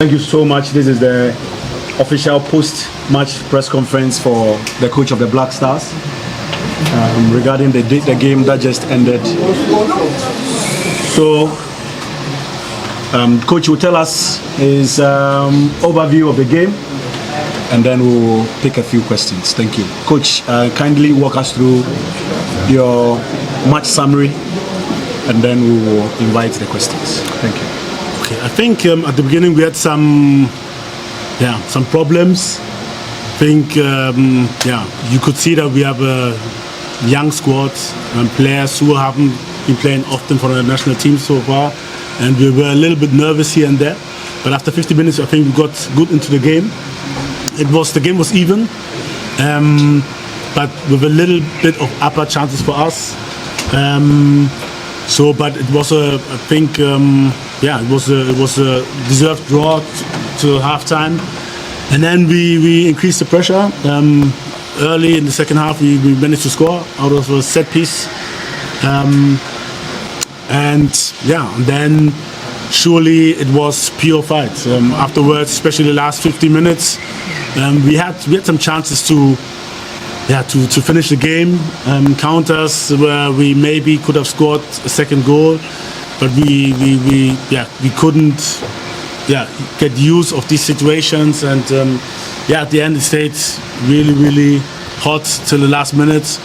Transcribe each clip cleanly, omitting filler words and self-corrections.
Thank you so much. This is the official post-match press conference for the coach of the Black Stars regarding the game that just ended. So, coach will tell us his overview of the game, and then we'll pick a few questions. Thank you. Coach, kindly walk us through your match summary, and then we will invite the questions. Thank you. Okay, I think at the beginning we had some problems. I think you could see that we have a young squad and players who haven't been playing often for the national team so far, and we were a little bit nervous here and there. But after 50 minutes, I think we got good into the game. The game was even, but with a little bit of upper chances for us. But it was it was a deserved draw to halftime, and then we increased the pressure. Early in the second half, we managed to score out of a set piece, and then surely it was pure fight. Afterwards, especially the last 50 minutes, we had some chances to finish the game. Counters where we maybe could have scored a second goal, but we couldn't get use of these situations, and at the end it stayed really hot till the last minute.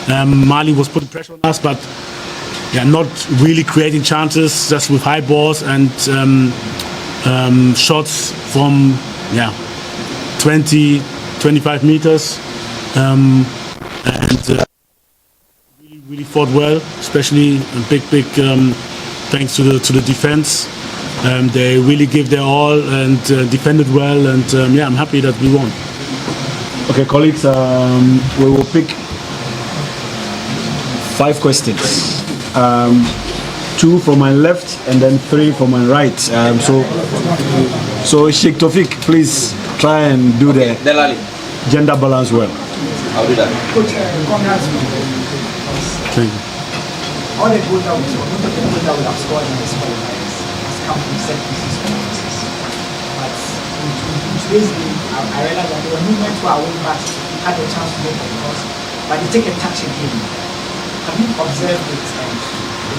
Mali was putting pressure on us, but not really creating chances, just with high balls and shots from 20-25 meters. Really fought well, especially big thanks to the defense. They really gave their all and defended well, and I'm happy that we won. Okay, colleagues, we will pick 5 questions. 2 from my left and then 3 from my right. So Sheikh Tofik, please try and do the gender balance well. I'll do that. Coach, congrats. Thank you. All the goals that we have scored in this qualifiers has come from set pieces or passes. But in today's game, I realized that there were movements where our wing backs had a chance to make a cross, but they take a touch again. Have you observed it?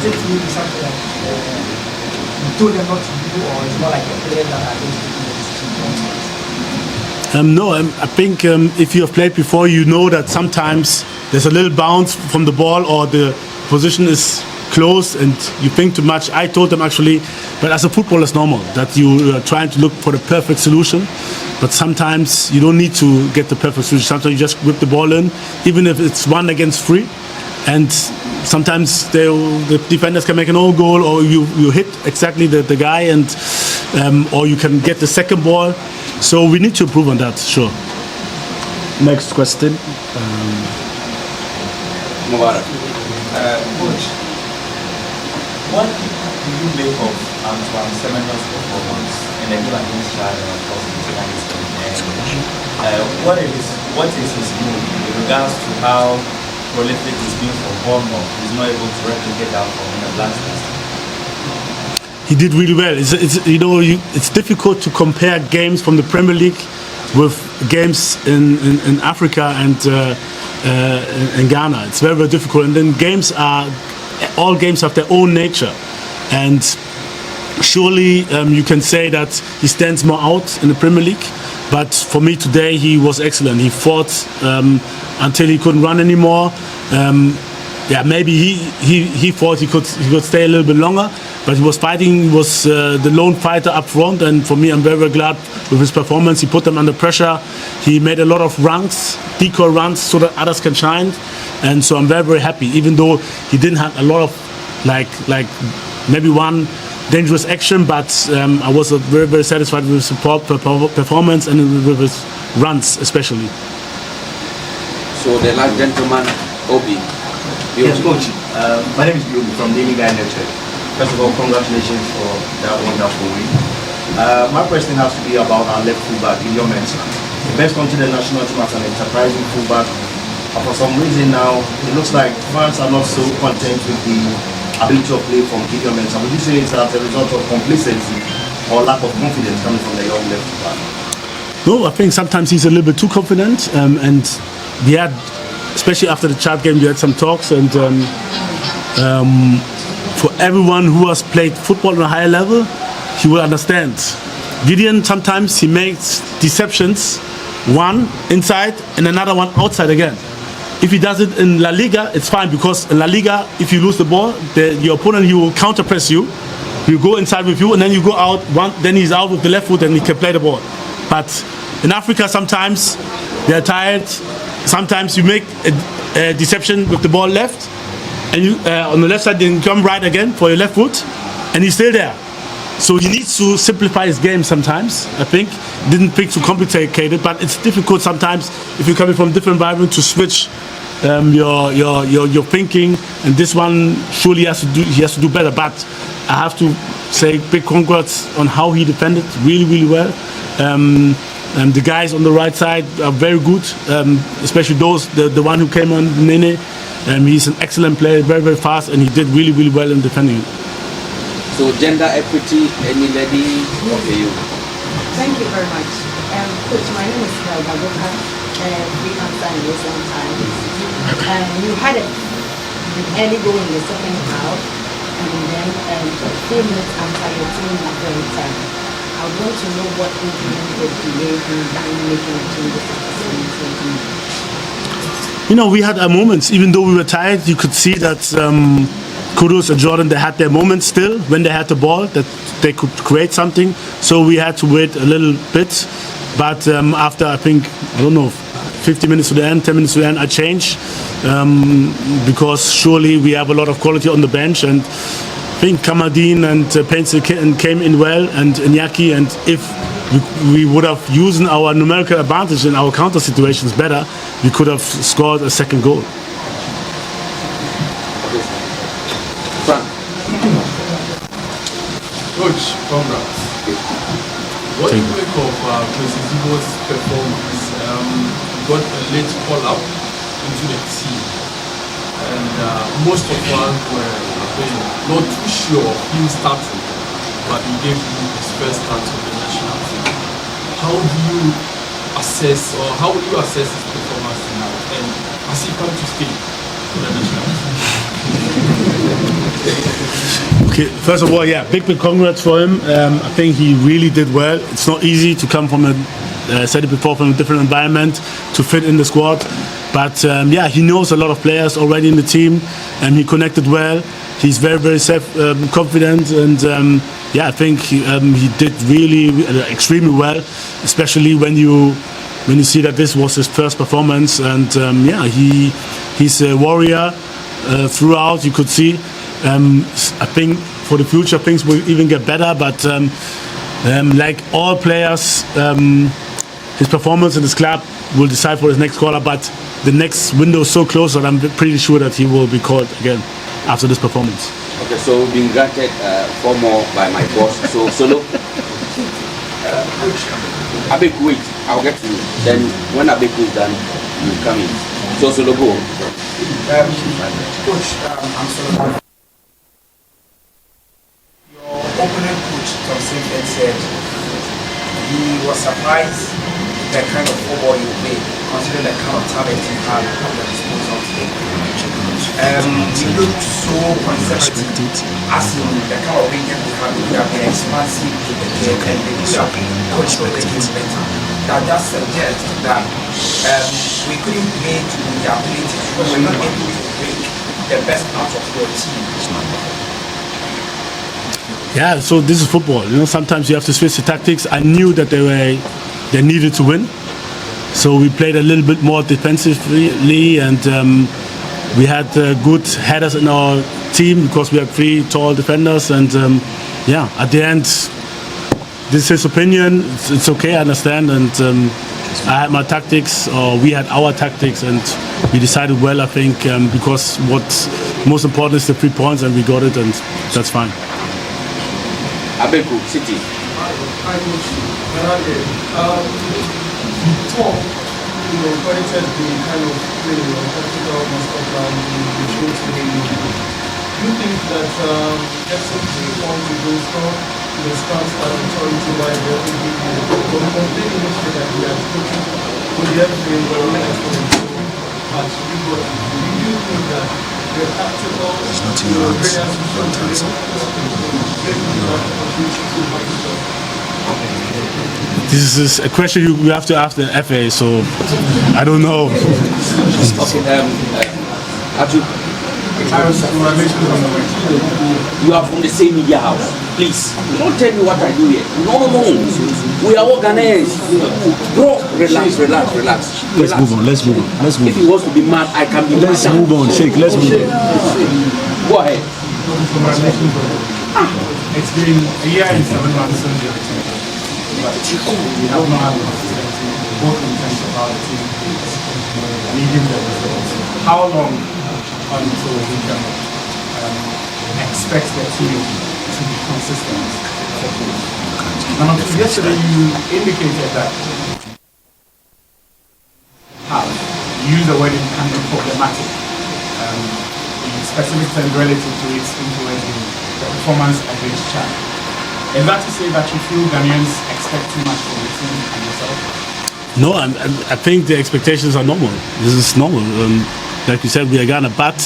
Is it really something that you told them not to do, or it's more like a player that are going to do the decision? No, I think if you have played before, you know that sometimes there's a little bounce from the ball, or the position is close and you think too much. I told them actually, but as a footballer it's normal that you are trying to look for the perfect solution, but sometimes you don't need to get the perfect solution. Sometimes you just whip the ball in, even if it's 1 against 3, and sometimes the defenders can make an own goal, or you hit exactly the guy, and or you can get the second ball. So we need to improve on that, sure. Next question. Mubarak. Coach, what do you make of Antoine Semenyo's performance in the game against Chad what is his move with regards to how prolific he's been for Bournemouth? He's not able to replicate that from the Black Stars. He did really well. It's difficult to compare games from the Premier League with games in Africa and in Ghana. It's very, very difficult. And then all games have their own nature. And surely you can say that he stands more out in the Premier League. But for me today, he was excellent. He fought until he couldn't run anymore. Maybe he thought he could stay a little bit longer, but he was fighting. He was the lone fighter up front, and for me, I'm very, very glad with his performance. He put them under pressure. He made a lot of runs, decoy runs, so that others can shine, and so I'm very, very happy. Even though he didn't have a lot of like maybe one dangerous action, but I was very, very satisfied with his performance and with his runs especially. So the last gentleman, Obi. Yes, Coach. My name is Yogi from Daily Guy Network. First of all, congratulations for that wonderful win. My question has to be about our left fullback, Gideon Mensah. The best onto the national team as an enterprising fullback. But for some reason now, it looks like fans are not so content with the ability of play from Gideon Mensah. Would you say it's as a result of complacency, or lack of confidence coming from the young left back? No, I think sometimes he's a little bit too confident, and we had, especially after the Chad game, we had some talks, and for everyone who has played football on a higher level, he will understand. Gideon, sometimes he makes deceptions, one inside and another one outside again. If he does it in La Liga, it's fine, because in La Liga, if you lose the ball, your opponent, he will counter press you. He'll go inside with you, and then you go out, then he's out with the left foot and he can play the ball. But in Africa, sometimes they're tired. Sometimes you make a deception with the ball left, and you on the left side, then come right again for your left foot, and he's still there. So he needs to simplify his game sometimes. I think didn't think too complicated, but it's difficult sometimes if you're coming from different environment to switch your thinking. And this one surely he has to do better. But I have to say big congrats on how he defended really well. And the guys on the right side are very good, especially the one who came on, Nene. He's an excellent player, very fast, and he did really well in defending. So gender equity, any lady? Okay, you. Thank you very much. Coach, my name is Helga Boka, freelancer in recent times. You had an early goal in the second half, and then a few minutes after your team had very time. I want to know what influenced the delay in making changes after 2020. You know, we had our moments. Even though we were tired, you could see that Kudus and Jordan, they had their moments still when they had the ball, that they could create something. So we had to wait a little bit. But after, I think, 50 minutes to the end, 10 minutes to the end, I changed. Because surely we have a lot of quality on the bench. And I think Kamadin and Pencil came in well, and Iñaki. And if we would have used our numerical advantage in our counter situations better, we could have scored a second goal. Coach, congrats. What do you make of Zigo's performance? Got a late call-up into the team, and most of us were not too sure of him starting, but he gave him his first start on the national team. How do you assess, or how will you assess his performance now, and has he come to stay in the national team? Okay, first of all, big congrats for him. I think he really did well. It's not easy to come from said it before, from a different environment to fit in the squad. But he knows a lot of players already in the team, and he connected well. He's very self-confident, and I think he did really extremely well, especially when you see that this was his first performance. And he's a warrior throughout. You could see. I think for the future things will even get better, but like all players, his performance in this club will decide for his next call-up, but the next window is so close that I'm pretty sure that he will be called again after this performance. Okay, so we've been granted 4 more by my boss. So Solo, Abek, wait, I'll get to you. Then when Abek is done, you come in. So Solo, go. Coach, I'm Solomon. Your opponent coach, Tom Simford, said he was surprised the kind of football you play, considering the kind of talent you had at your disposal today. You looked so conservative, as in the kind of region we have, we have been expansive to the game, and they could have coached the game better. That just suggests that we couldn't play to the ability, we were not able to break the best out of your team. Yeah, so this is football. You know, sometimes you have to switch the tactics. I knew that they needed to win, so we played a little bit more defensively, and we had good headers in our team because we had 3 tall defenders. And at the end, this is his opinion. It's okay, I understand. And I had my tactics, or we had our tactics, and we decided well, I think, because what's most important is the 3 points, and we got it, and that's fine. Abeku, City. Hi, Coach. You talk, credited the kind of play or tactical master the show today. Do you think that getting 3 points in those discuss our authority by the from complaining yesterday that we are spoken with the FA or as we got. We do think that the tactical players This is a question you have to ask the FA, so I don't know. Okay, Addo, you are from the same media house. Please, don't tell me what I do here. No. We are all Ghanaians. Bro, relax. Let's move on. If he wants to be mad, I can be mad. Let's move on, Sheikh. Let's move on. Go ahead. It's been a year and 7 months since the election, but we have not had consistency, both in terms of how the team is leading the results. How long until we can expect the team to be consistent? Now, yesterday you indicated that how you use the word it can be problematic. In specific terms relative to its influence in the performance of each child. Is that to say that you feel Ghanaians expect too much from the team and yourself? No, I think the expectations are normal. This is normal. Like you said, we are Ghana, but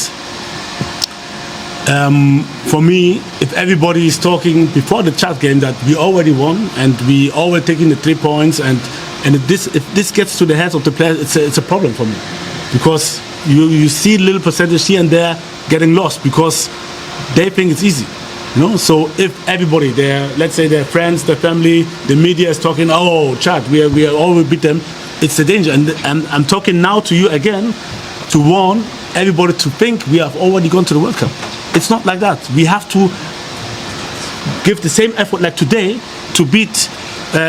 for me, if everybody is talking before the Chad game that we already won and we already taking the 3 points, and if this gets to the heads of the players, it's a problem for me, because you see little percentage here and there getting lost because they think it's easy. So if everybody there, let's say their friends, their family, the media is talking, oh, Chad, we are always beat them, it's a danger. And I'm talking now to you again to warn everybody to think we have already gone to the World Cup. It's not like that. We have to give the same effort like today to beat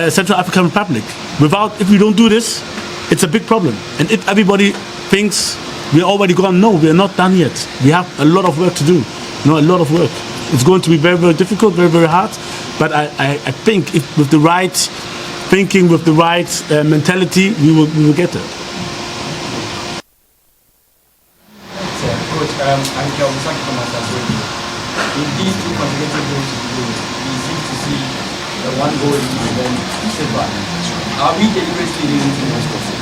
Central African Republic. If we don't do this, it's a big problem. And if everybody thinks we're already gone, no, we're not done yet. We have a lot of work to do. A lot of work. It's going to be very, very difficult, very, very hard. But I think if with the right thinking, with the right mentality, we will get there. Coach, I'm Kelvin Sakiman as well. In these 2 consecutive goals to the goals, we seem to see the 1 goal and then sit back. Are we deliberately leaving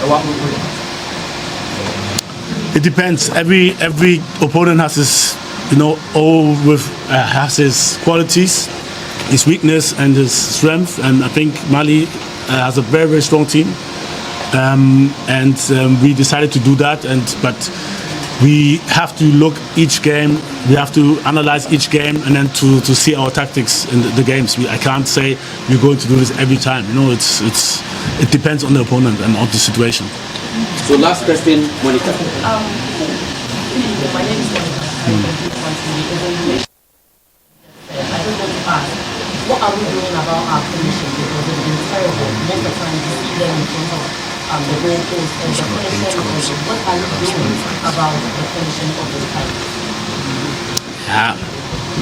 a 1 goal goal? It depends. Every opponent has his, has his qualities, his weakness and his strength. And I think Mali has a very, very strong team. We decided to do that. But we have to look each game. We have to analyze each game and then to see our tactics in the games. I can't say we're going to do this every time. It depends on the opponent and on the situation. So last question, Monica. My name is Monica. I just want to ask, what are we doing about our finishing? Because it's been terrible. Most of the time you see them in front of the goal post and the finishing. What are you doing about the finishing of the time? Yeah.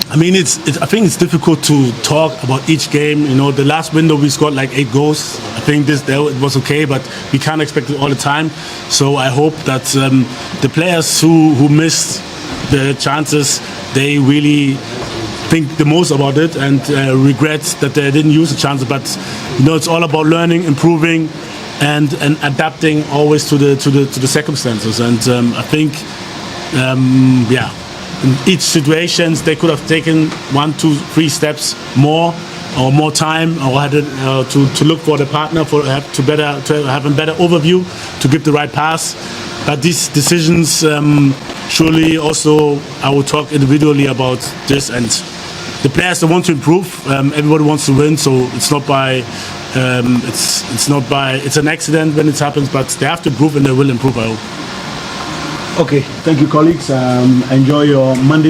I mean, I think it's difficult to talk about each game. The last window we scored like 8 goals. I think it was okay, but we can't expect it all the time. So I hope that the players who missed the chances, they really think the most about it and regret that they didn't use the chances. But it's all about learning, improving, and adapting always to the circumstances. And I think, in each situation, they could have taken 1, 2, 3 steps more or more time, or had to look for the partner to have a better overview, to give the right pass. But these decisions, surely also I will talk individually about this, and the players that want to improve. Everybody wants to win, so it's not by it's an accident when it happens, but they have to improve and they will improve, I hope. Okay, thank you, colleagues. Enjoy your Monday night.